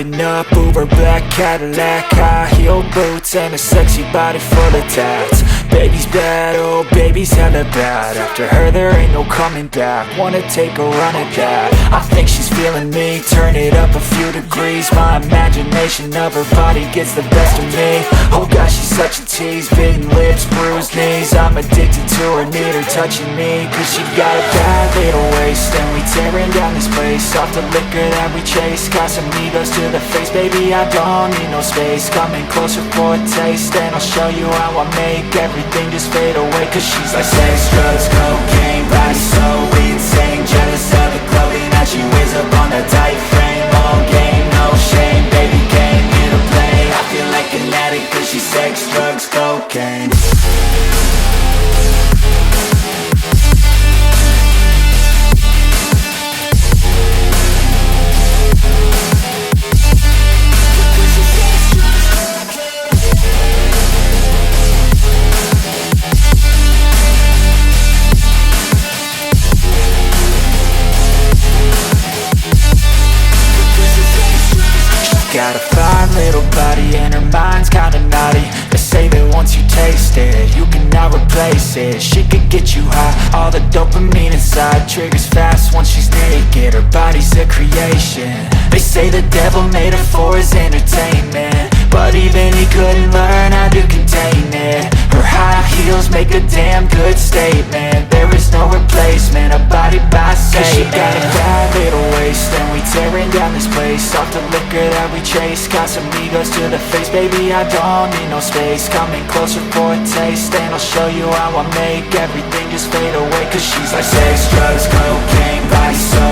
Driving up Uber black Cadillac, high heel boots and a sexy body full of tats. Baby's bad, oh baby's hella bad. After her there ain't no coming back. Wanna take a run at that. I think she's feeling me, turn it up a few degrees. My imagination of her body gets the best of me. Oh gosh, she's such a tease, bitten lips, bruised knees. I'm addicted to her, need her touching me. Cause she got a bad little waist, and we tearing down this place. Off the liquor that we chase, got some egos to the face. Baby, I don't need no space. Coming closer for a taste, and I'll show you how I make everything just fade away. Cause she's like sex, drugs, cocaine, body so insane. Jealous of the clothing that she wears up on that tight frame. All game, no shame, baby came here to play. I feel like an addict cause she's sex, drugs, cocaine. Got a fine little body and her mind's kinda naughty. They say that once you taste it, you cannot replace it. She could get you high, all the dopamine inside triggers fast once she's naked. Her body's a creation. They say the devil made her for his entertainment, but even he couldn't learn how to contain it. Her high heels make a damn good statement. There is no replacement, a body by Satan. Cause she got a bad little waist, and we tearing down this place. Off the liquor that we chase, got some egos to the face. Baby, I don't need no space. Coming closer for a taste, and I'll show you how I make everything just fade away. Cause she's like sex, drugs, cocaine, body so